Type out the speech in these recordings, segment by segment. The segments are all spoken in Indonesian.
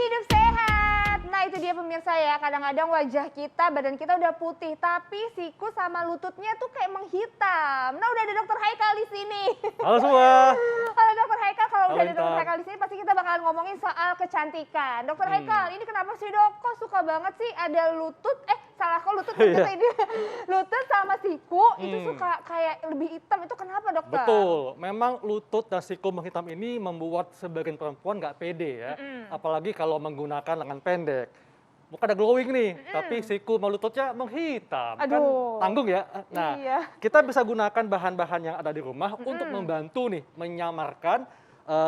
hidup sehat. Nah itu dia pemirsa ya, kadang-kadang wajah kita, badan kita udah putih, tapi siku sama lututnya tuh kayak menghitam. Nah udah ada Dokter Haikal di sini. Halo semua. Halo Dokter Haikal, kalau Halo, udah ada Dokter Intan. Haikal di sini pasti kita bakalan ngomongin soal kecantikan. Dokter Haikal, ini kenapa sih dok? Kok suka banget sih ada lutut? Salah kok lutut ini. Lutut sama siku itu suka kayak lebih hitam. Itu kenapa dokter? Betul, memang lutut dan siku menghitam ini membuat sebagian perempuan nggak pede ya. Apalagi kalau menggunakan lengan pendek. Bukan ada glowing nih, tapi siku sama lututnya menghitam. Kan Aduh. tanggung ya. Nah, Iya. kita bisa gunakan bahan-bahan yang ada di rumah untuk membantu nih menyamarkan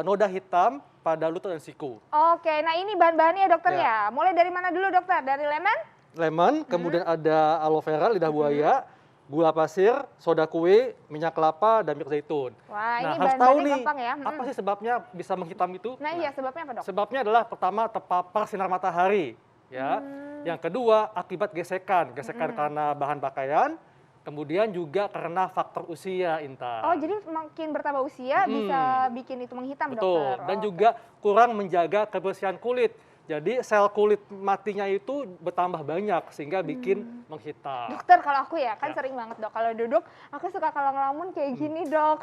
noda hitam pada lutut dan siku. Oke, nah ini bahan-bahannya ya dokter Ya. ya. Mulai dari mana dulu dokter? Dari lemon? Lemon, kemudian ada aloe vera, lidah buaya, gula pasir, soda kue, minyak kelapa, dan minyak zaitun. Wah, ini Nah, harus tahu bahan-bahannya nih, gampang ya. apa sih sebabnya bisa menghitam itu? Nah iya, sebabnya apa dok? Sebabnya adalah pertama terpapar sinar matahari, ya. Yang kedua akibat gesekan karena bahan pakaian, kemudian juga karena faktor usia, Intan. Oh, jadi makin bertambah usia bisa bikin itu menghitam Betul, dokter? dan Oh, juga kurang menjaga kebersihan kulit. Jadi sel kulit matinya itu bertambah banyak sehingga bikin menghitam. dokter, kalau aku ya kan Ya. sering banget dok kalau duduk aku suka kalau ngelamun kayak gini dok.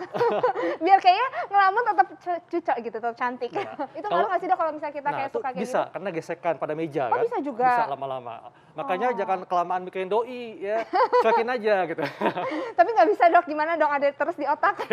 Biar kayaknya ngelamun tetap cucok gitu, tetap cantik. Ya. Itu Kalau- ngaruh nggak sih dok kalau misalnya kita Nah, kayak itu suka kayak bisa gitu? karena gesekan pada meja Oh, kan. bisa juga? Bisa lama-lama. Makanya Oh. jangan kelamaan mikirin doi ya. Cuekin aja gitu. Tapi nggak bisa dok, gimana dok, ada terus di otak.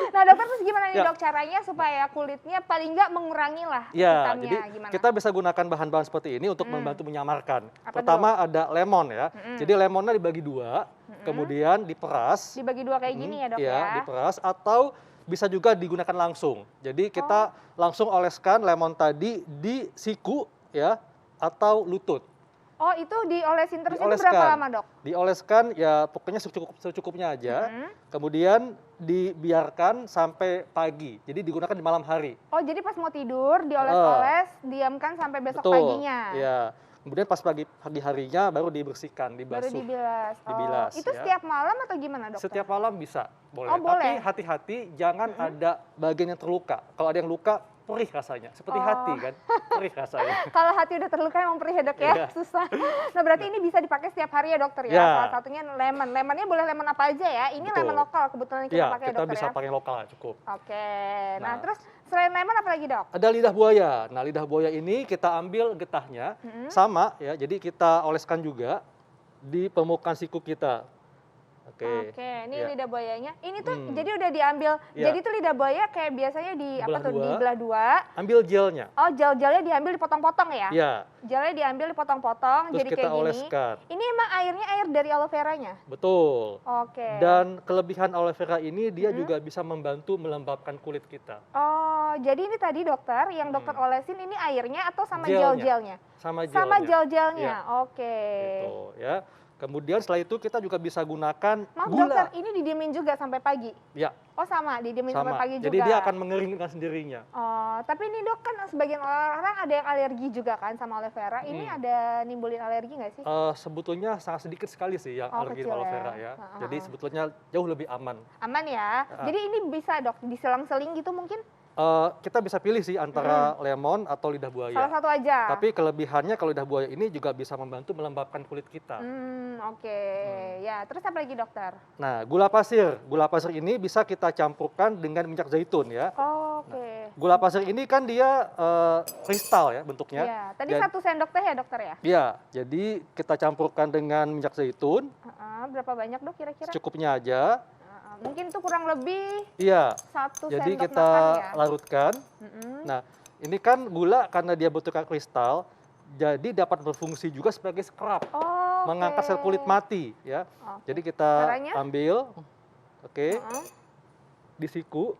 Nah dokter, terus gimana nih Ya. dok caranya supaya kulitnya paling nggak mengurangi lah Ya, hitamnya? jadi Gimana? kita bisa gunakan bahan-bahan seperti ini untuk membantu menyamarkan. Apa Pertama ada lemon ya. Jadi lemonnya dibagi dua, kemudian diperas. Dibagi dua kayak gini ya dok Iya, ya? diperas atau bisa juga digunakan langsung. Jadi kita langsung oleskan lemon tadi di siku ya atau lutut. Oh, itu diolesin terus itu Dioleskan. berapa lama dok? Dioleskan ya pokoknya secukupnya aja. Kemudian dibiarkan sampai pagi. Jadi digunakan di malam hari. Oh, jadi pas mau tidur dioles-oles, diamkan sampai besok Betul. paginya. Ya. Kemudian pas pagi harinya baru dibersihkan, Baru dibasuh. dibilas. Oh, Dibilas, itu ya. setiap malam atau gimana dokter? Setiap malam bisa, boleh. Oh, boleh. Tapi hati-hati jangan ada bagian yang terluka. Kalau ada yang luka, perih rasanya. Seperti hati kan, perih rasanya. Kalau hati udah terluka emang perih ya dok ya, Iya. susah. Nah berarti ini bisa dipakai setiap hari ya dokter ya? Ya. Salah satunya lemon. Lemonnya boleh lemon apa aja ya? Ini Betul. lemon lokal kebetulan yang kita Iya, pakai ya kita dokter bisa ya? pakai lokal cukup. Oke, nah Nah. terus selain lemon apa lagi dok? Ada lidah buaya. Nah, lidah buaya ini kita ambil getahnya, sama ya. Jadi kita oleskan juga di permukaan siku kita. Oke. Oke, ini Ya. lidah buayanya. Ini tuh jadi udah diambil. Ya. Jadi tuh lidah buaya kayak biasanya di apa Belah tuh dua. dibelah dua. Ambil gelnya. Oh, gel-gelnya diambil dipotong-potong ya? Ya, Gelnya diambil dipotong-potong terus jadi kita kayak gini. oleskan. Ini emang airnya air dari aloe veranya? Betul. Oke. Dan kelebihan aloe vera ini dia juga bisa membantu melembabkan kulit kita. Oh, jadi ini tadi dokter yang dokter olesin ini airnya atau sama Gelnya. gel-gelnya? Sama gelnya. Sama gel-gelnya. Iya. Oke. Gitu ya. Kemudian setelah itu kita juga bisa gunakan Maaf gula. dokter, ini didiemin juga sampai pagi? Ya, Oh sama, didiemin sampai sama. pagi juga? Jadi dia akan mengering dengan sendirinya. Oh, tapi ini dok kan sebagian orang ada yang alergi juga kan sama aloe vera. Ini ada nimbulin alergi nggak sih? Sebetulnya sangat sedikit sekali sih yang Oh, alergi kecil aloe ya. vera ya. Ha-ha. Jadi sebetulnya jauh lebih aman. Aman ya? Jadi ini bisa dok, diselang-seling gitu mungkin? Kita bisa pilih sih antara lemon atau lidah buaya. Salah satu aja? Tapi kelebihannya kalau lidah buaya ini juga bisa membantu melembabkan kulit kita. Oke. Ya, terus apa lagi dokter? Nah, gula pasir. Gula pasir ini bisa kita campurkan dengan minyak zaitun ya. Oh, oke. Gula pasir ini kan dia kristal ya bentuknya. Ya, tadi Dan- 1 sendok teh ya dokter ya? Iya, jadi kita campurkan dengan minyak zaitun, Berapa banyak dok kira-kira? secukupnya aja. Mungkin itu kurang lebih Iya, 1 jadi sendok kita makan ya? larutkan. Nah, ini kan gula karena dia bentuknya kristal, jadi dapat berfungsi juga sebagai scrub, Oh, mengangkat sel kulit mati ya. Oke. Jadi kita Caranya? ambil, oke, Heeh. di siku.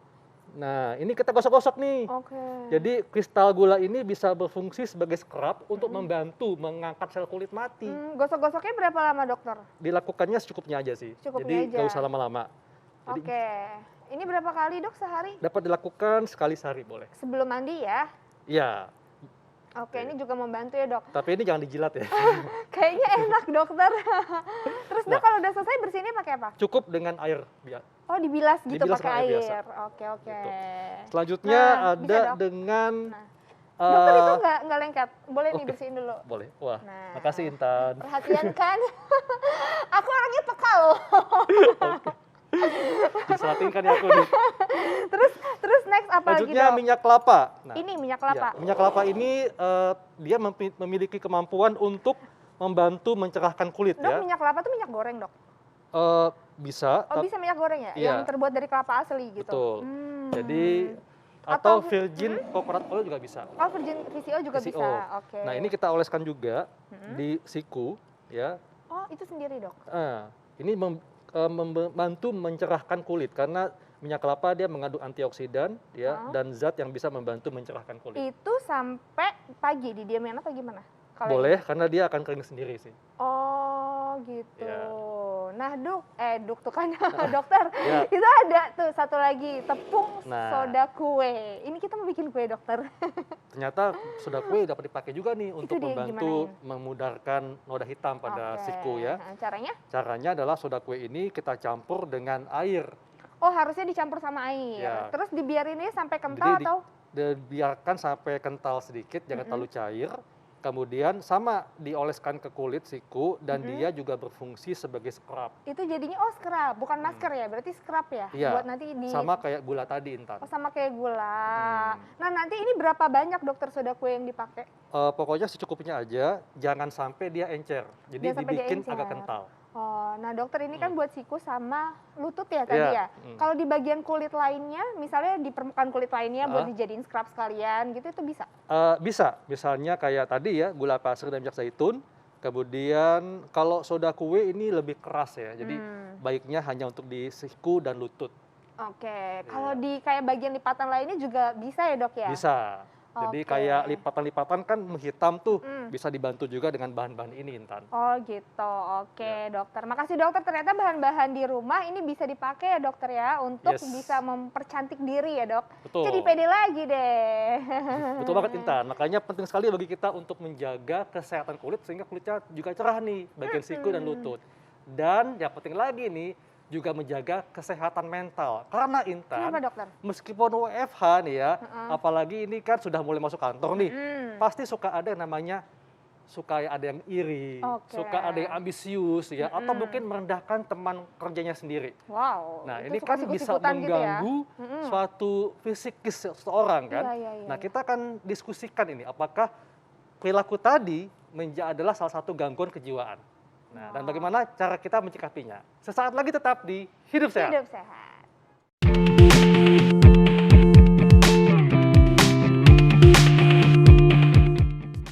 Nah, ini kita gosok-gosok nih. Oke. Jadi kristal gula ini bisa berfungsi sebagai scrub untuk membantu mengangkat sel kulit mati. Gosok-gosoknya berapa lama dokter? Dilakukannya secukupnya aja sih. Secukupnya Jadi aja. nggak usah lama-lama. Jadi Oke. Ini berapa kali dok sehari? dapat dilakukan sekali sehari boleh. Sebelum mandi ya? Iya, Oke, ini juga membantu ya dok. tapi ini jangan dijilat ya. Kayaknya enak dokter. Terus dok kalau udah selesai bersihinnya pakai apa? Cukup dengan air. Oh dibilas gitu Dibilas pakai pakai air biasa. air. Oke oke. Gitu. Selanjutnya Nah, bisa, ada Dok. dengan Nah. Dokter itu Eh, nggak lengket. Boleh nih oke. bersihin dulu. Boleh. Wah, Nah, makasih Intan. perhatian kan? Aku orangnya peka loh. Oke. Diselatingkan ya aku nih. Terus terus next apa lagi, Selanjutnya Dok? minyak kelapa. Nah, Ini minyak iya, kelapa. minyak kelapa ini dia memiliki kemampuan untuk membantu mencerahkan kulit Dok, ya. minyak kelapa tuh minyak goreng, Dok. Bisa, Oh, bisa minyak goreng ya? iya. Yang terbuat dari kelapa asli gitu. betul. Hmm. Jadi Atau atau virgin coconut oil juga bisa. oh, virgin VCO juga VCO. bisa. Oke. Nah, ini kita oleskan juga di siku ya. Oh, itu sendiri, Dok. Ini membantu mencerahkan kulit karena minyak kelapa dia mengandung antioksidan ya dan zat yang bisa membantu mencerahkan kulit. Itu sampai pagi didiamin atau gimana? Kalau Boleh karena dia akan kering sendiri sih. oh, gitu. Ya. Nah, Duk tuh kan dokter. Ya. Itu ada tuh satu lagi, tepung Nah. soda kue. Ini kita mau bikin kue, dokter. Ternyata soda kue dapat dipakai juga nih untuk dia membantu gimanain? memudarkan noda hitam pada Oke. siku ya. Nah, caranya? Caranya adalah soda kue ini kita campur dengan air. Oh, harusnya dicampur sama air. Ya. Terus dibiarinnya sampai kental Jadi atau? dibiarkan sampai kental sedikit, jangan terlalu cair. Kemudian sama dioleskan ke kulit siku dan dia juga berfungsi sebagai scrub. Itu jadinya scrub, bukan masker ya? Berarti scrub ya? Iya. Buat nanti di Sama kayak gula tadi, Intan. oh, sama kayak gula. Nah, nanti ini berapa banyak, dokter, soda kue yang dipakai? Pokoknya secukupnya aja, jangan sampai dia encer. Jadi Jangan sampai dia dibikin encer. agak kental. Oh, nah dokter ini kan buat siku sama lutut ya tadi Iya. ya. Kalau di bagian kulit lainnya, misalnya di permukaan kulit lainnya buat dijadiin scrub sekalian gitu, itu bisa? Bisa, misalnya kayak tadi ya, gula pasir dan minyak zaitun. Kemudian kalau soda kue ini lebih keras ya, jadi baiknya hanya untuk di siku dan lutut. Oke, kalau di kayak bagian lipatan lainnya juga bisa ya, Dok ya? Bisa. Jadi Oke. kayak lipatan-lipatan kan menghitam tuh, bisa dibantu juga dengan bahan-bahan ini, Intan. Oh gitu, oke dokter. Makasih dokter, ternyata bahan-bahan di rumah ini bisa dipakai ya dokter ya, untuk Yes. bisa mempercantik diri ya, Dok. Betul. Jadi pede lagi deh. Betul banget, Intan. Makanya penting sekali bagi kita untuk menjaga kesehatan kulit sehingga kulitnya juga cerah nih, bagian siku dan lutut. Dan yang penting lagi nih, juga menjaga kesehatan mental. Karena Intan, Kenapa dokter? meskipun WFH nih ya, apalagi ini kan sudah mulai masuk kantor nih, pasti suka ada yang namanya suka ada yang iri, Oke. suka ada yang ambisius ya, atau mungkin merendahkan teman kerjanya sendiri. Wow. Nah, itu ini suka kan bisa sikut-sikutan gitu ya? mengganggu suatu fisikis seseorang kan. Iya, iya, Nah, iya. kita akan diskusikan ini apakah perilaku tadi adalah salah satu gangguan kejiwaan. Nah, dan bagaimana cara kita mencikapinya. Sesaat lagi tetap di Hidup Sehat. Hidup sehat.